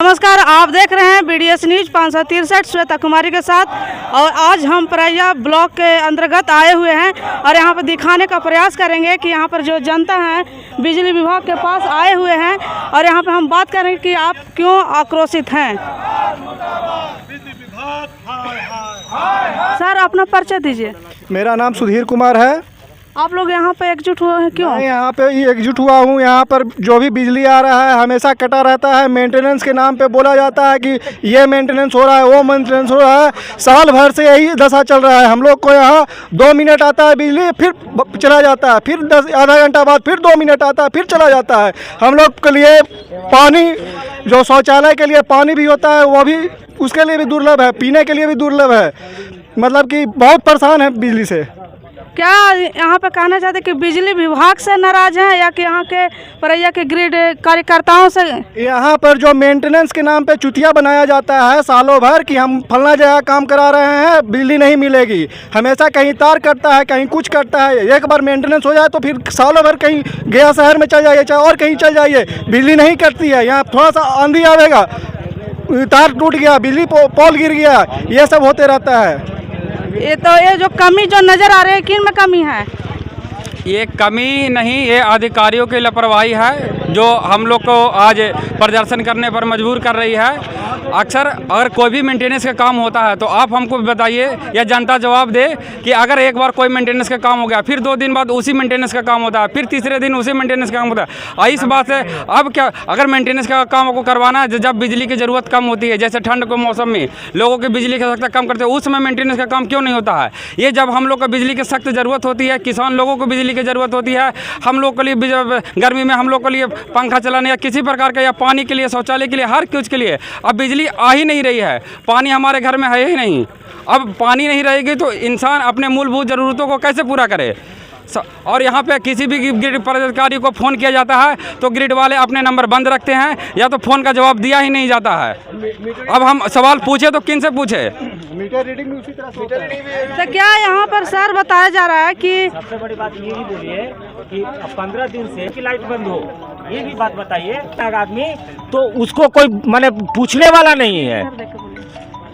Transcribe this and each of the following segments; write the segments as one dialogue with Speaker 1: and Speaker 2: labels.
Speaker 1: नमस्कार, आप देख रहे हैं BDS न्यूज 563 श्वेता कुमारी के साथ। और आज हम परैया ब्लॉक के अंतर्गत आए हुए हैं और यहाँ पर दिखाने का प्रयास करेंगे कि यहाँ पर जो जनता है बिजली विभाग के पास आए हुए हैं और यहाँ पर हम बात करेंगे कि आप क्यों आक्रोशित हैं। सर, अपना परिचय दीजिए।
Speaker 2: मेरा नाम सुधीर कुमार है।
Speaker 1: आप लोग यहाँ पे एकजुट हुए हैं क्यों?
Speaker 2: मैं यहाँ पे एकजुट हुआ हूँ। यहाँ पर जो भी बिजली आ रहा है हमेशा कटा रहता है। मेंटेनेंस के नाम पे बोला जाता है कि ये मेंटेनेंस हो रहा है, वो मेंटेनेंस हो रहा है। साल भर से यही दशा चल रहा है। हम लोग को यहाँ 2 मिनट आता है बिजली, फिर चला जाता है, फिर आधा घंटा बाद फिर 2 मिनट आता है, फिर चला जाता है। हम लोग के लिए पानी, जो शौचालय के लिए पानी भी होता है, वो भी उसके लिए भी दुर्लभ है, पीने के लिए भी दुर्लभ है। मतलब कि बहुत परेशान है बिजली से।
Speaker 1: क्या यहाँ पे कहना चाहते कि बिजली विभाग से नाराज हैं या कि यहाँ के परैया के ग्रिड कार्यकर्ताओं से?
Speaker 2: यहाँ पर जो मेंटेनेंस के नाम पे चुतिया बनाया जाता है सालों भर कि हम फलना जगह काम करा रहे हैं, बिजली नहीं मिलेगी। हमेशा कहीं तार कटता है, कहीं कुछ कटता है। एक बार मेंटेनेंस हो जाए तो फिर सालों भर कहीं गया शहर में चल जाइए, चाहे और कहीं चल जाइए, बिजली नहीं कटती है। यहाँ थोड़ा सा आंधी आवेगा, तार टूट गया, बिजली पोल गिर गया, ये सब होते रहता है।
Speaker 1: ये जो कमी जो नज़र आ रही है, किन में कमी है?
Speaker 3: ये कमी नहीं, ये अधिकारियों की लापरवाही है जो हम लोग को आज प्रदर्शन करने पर मजबूर कर रही है। अक्सर अगर कोई भी मेंटेनेंस का काम होता है तो आप हमको बताइए या जनता जवाब दे कि अगर एक बार कोई मेंटेनेंस का काम हो गया, फिर 2 दिन बाद उसी मेंटेनेंस का काम होता है, फिर तीसरे दिन उसी मेंटेनेंस का काम होता है। इस बात से अब क्या, अगर मेंटेनेंस का काम को करवाना है जब बिजली की ज़रूरत कम होती है, जैसे ठंड के मौसम में लोगों की बिजली की आवश्यकता कम करते हैं, उस समय मेंटेनेंस का काम क्यों नहीं होता है? ये जब हम लोग को बिजली की सख्त ज़रूरत होती है, किसान लोगों को बिजली की ज़रूरत होती है, हम लोग के लिए गर्मी में हम लोग के लिए पंखा चलाने या किसी प्रकार का, या पानी के लिए, शौचालय के लिए, हर कुछ के लिए अब बिजली आ ही नहीं रही है। पानी हमारे घर में है ही नहीं। अब पानी नहीं रहेगी तो इंसान अपने मूलभूत ज़रूरतों को कैसे पूरा करे? और यहाँ पे किसी भी ग्रिड पदाधिकारी को फ़ोन किया जाता है तो ग्रिड वाले अपने नंबर बंद रखते हैं या तो फ़ोन का जवाब दिया ही नहीं जाता है। अब हम सवाल पूछे तो किन से पूछे?
Speaker 2: मीटर रीडिंग भी उसी तरह से होता है।
Speaker 1: तो क्या यहाँ पर सर बताया जा रहा है कि
Speaker 4: सबसे बड़ी बात ये ही बोलिए कि 15 दिन से की लाइट बंद हो, ये भी बात बताइए। आदमी तो उसको कोई माने पूछने वाला नहीं है,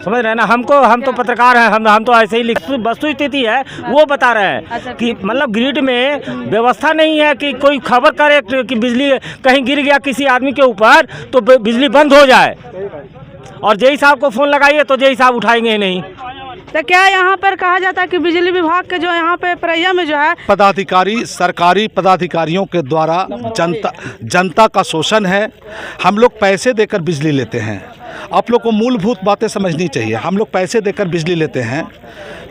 Speaker 4: समझ रहे हैं ना? हम तो पत्रकार हैं, हम तो ऐसे ही लिख, वस्तु स्थिति है वो बता रहे हैं कि मतलब ग्रिड में व्यवस्था नहीं है कि कोई खबर करे कि बिजली कहीं गिर गया किसी आदमी के ऊपर तो बिजली बंद हो जाए, और जेई साहब को फ़ोन लगाइए तो जेई साहब उठाएंगे ही नहीं।
Speaker 1: तो क्या यहाँ पर कहा जाता है कि बिजली विभाग के जो यहाँ पे परैया में जो है
Speaker 5: पदाधिकारी, सरकारी पदाधिकारियों के द्वारा जनता का शोषण है। हम लोग पैसे देकर बिजली लेते हैं। आप लोग को मूलभूत बातें समझनी चाहिए। हम लोग पैसे देकर बिजली लेते हैं,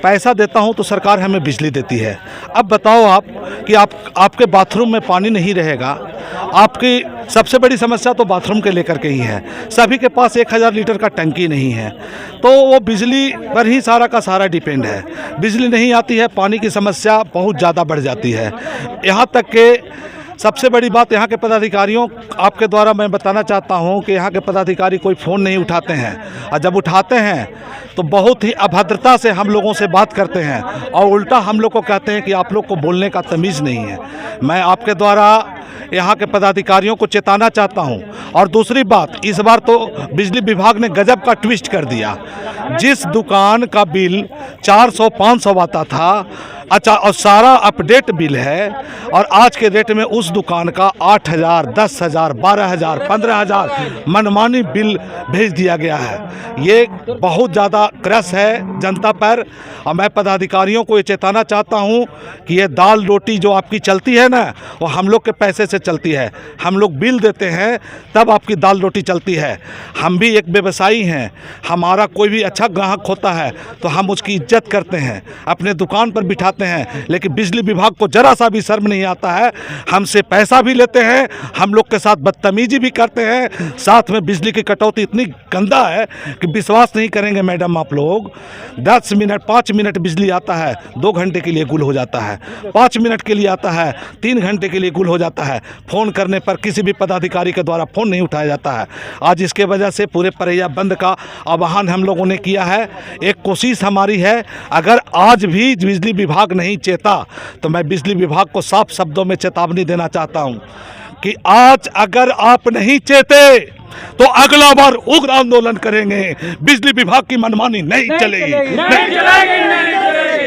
Speaker 5: पैसा देता हूं तो सरकार हमें बिजली देती है। अब बताओ आप कि आपके बाथरूम में पानी नहीं रहेगा। आपकी सबसे बड़ी समस्या तो बाथरूम के लेकर के ही है। सभी के पास 1000 लीटर का टंकी नहीं है, तो वो बिजली पर ही सारा का सारा डिपेंड है। बिजली नहीं आती है, पानी की समस्या बहुत ज़्यादा बढ़ जाती है। यहाँ तक कि सबसे बड़ी बात यहाँ के पदाधिकारियों, आपके द्वारा मैं बताना चाहता हूँ कि यहाँ के पदाधिकारी कोई फ़ोन नहीं उठाते हैं, और जब उठाते हैं तो बहुत ही अभद्रता से हम लोगों से बात करते हैं और उल्टा हम लोग को कहते हैं कि आप लोग को बोलने का तमीज़ नहीं है। मैं आपके द्वारा यहाँ के पदाधिकारियों को चेताना चाहता हूँ। और दूसरी बात, इस बार तो बिजली विभाग ने गजब का ट्विस्ट कर दिया। जिस दुकान का बिल 400-500 आता था, अच्छा, और सारा अपडेट बिल है, और आज के डेट में उस दुकान का 8000, 10000, 12000, 15000 मनमानी बिल भेज दिया गया है। ये बहुत ज़्यादा क्रश है जनता पर, और मैं पदाधिकारियों को ये चेताना चाहता हूँ कि ये दाल रोटी जो आपकी चलती है ना, वो हम लोग के पैसे से चलती है। हम लोग बिल देते हैं तब आपकी दाल रोटी चलती है। हम भी एक व्यवसायी हैं, हमारा कोई भी अच्छा ग्राहक होता है तो हम उसकी इज्जत करते हैं, अपने दुकान पर बिठाते हैं। लेकिन बिजली विभाग को जरा सा भी शर्म नहीं आता है। हमसे पैसा भी लेते हैं, हम लोग के साथ बदतमीजी भी करते हैं, साथ में बिजली की कटौती इतनी गंदा है कि विश्वास नहीं करेंगे मैडम आप लोग। 10 मिनट 5 मिनट बिजली आता है, 2 घंटे के लिए गुल हो जाता है। 5 मिनट के लिए आता है, 3 घंटे के लिए गुल हो जाता है। फ़ोन करने पर किसी भी पदाधिकारी के द्वारा फ़ोन नहीं उठाया जाता है। आज इसके वजह से पूरे परैया बंद का आह्वान हम लोगों ने किया है। एक कोशिश हमारी है, अगर आज भी बिजली विभाग नहीं चेता तो मैं बिजली विभाग को साफ शब्दों में चेतावनी देना चाहता हूं कि आज अगर आप नहीं चेते तो अगला बार उग्र आंदोलन करेंगे। बिजली विभाग की मनमानी नहीं चलेगी,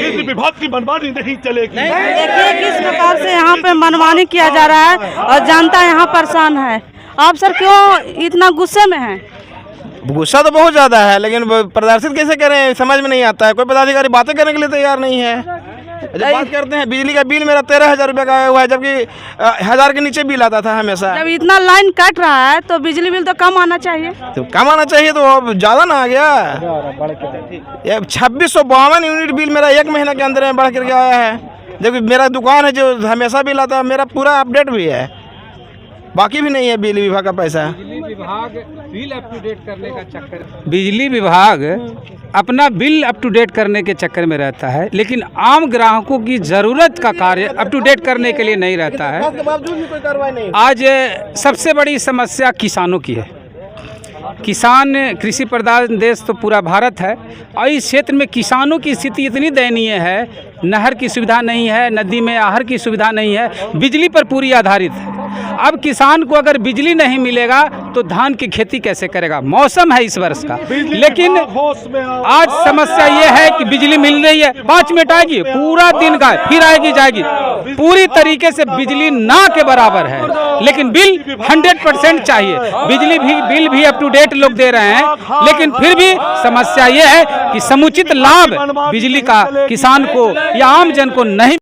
Speaker 5: बिजली विभाग की मनमानी नहीं चलेगी।
Speaker 1: देखिए किस प्रकार से यहाँ पे मनमानी किया जा रहा है और जनता यहाँ परेशान है। आप सर क्यों इतना गुस्से में हैं?
Speaker 6: गुस्सा तो बहुत ज़्यादा है, लेकिन प्रदर्शित कैसे करें समझ में नहीं आता है। कोई पदाधिकारी बातें करने के लिए तैयार नहीं है। जब बात करते हैं बिजली का बिल मेरा 13,000 रुपये का आया हुआ है, जबकि 1,000 के नीचे बिल आता था हमेशा।
Speaker 1: जब इतना लाइन कट रहा है तो बिजली बिल तो कम आना चाहिए।
Speaker 6: तो कम आना चाहिए, तो अब ज़्यादा ना आ गया। ये 2652 यूनिट बिल मेरा 1 महीना के अंदर में बढ़ करके आया है, जबकि मेरा दुकान है जो हमेशा बिल आता है, मेरा पूरा अपडेट भी है, बाकी भी नहीं है बिजली विभाग का पैसा।
Speaker 3: बिजली विभाग बिल अप टू डेट करने का चक्कर, बिजली विभाग अपना बिल अप टू डेट करने के चक्कर में रहता है, लेकिन आम ग्राहकों की ज़रूरत का कार्य अप टू डेट करने के लिए नहीं रहता है।
Speaker 6: बावजूद भी कोई कार्रवाई नहीं।
Speaker 3: आज सबसे बड़ी समस्या किसानों की है। किसान कृषि प्रधान देश तो पूरा भारत है, और इस क्षेत्र में किसानों की स्थिति इतनी दयनीय है, नहर की सुविधा नहीं है, नदी में आहर की सुविधा नहीं है, बिजली पर पूरी आधारित है। अब किसान को अगर बिजली नहीं मिलेगा तो धान की खेती कैसे करेगा? मौसम है इस वर्ष का, लेकिन आज समस्या ये है कि बिजली मिल रही है, 5 मिनट आएगी, पूरा दिन का, फिर आएगी जाएगी, पूरी तरीके से बिजली ना के बराबर है। लेकिन बिल 100% चाहिए, बिल भी अप टू डेट लोग दे रहे हैं, लेकिन फिर भी समस्या ये है कि समुचित लाभ बिजली का किसान को या आम जन को नहीं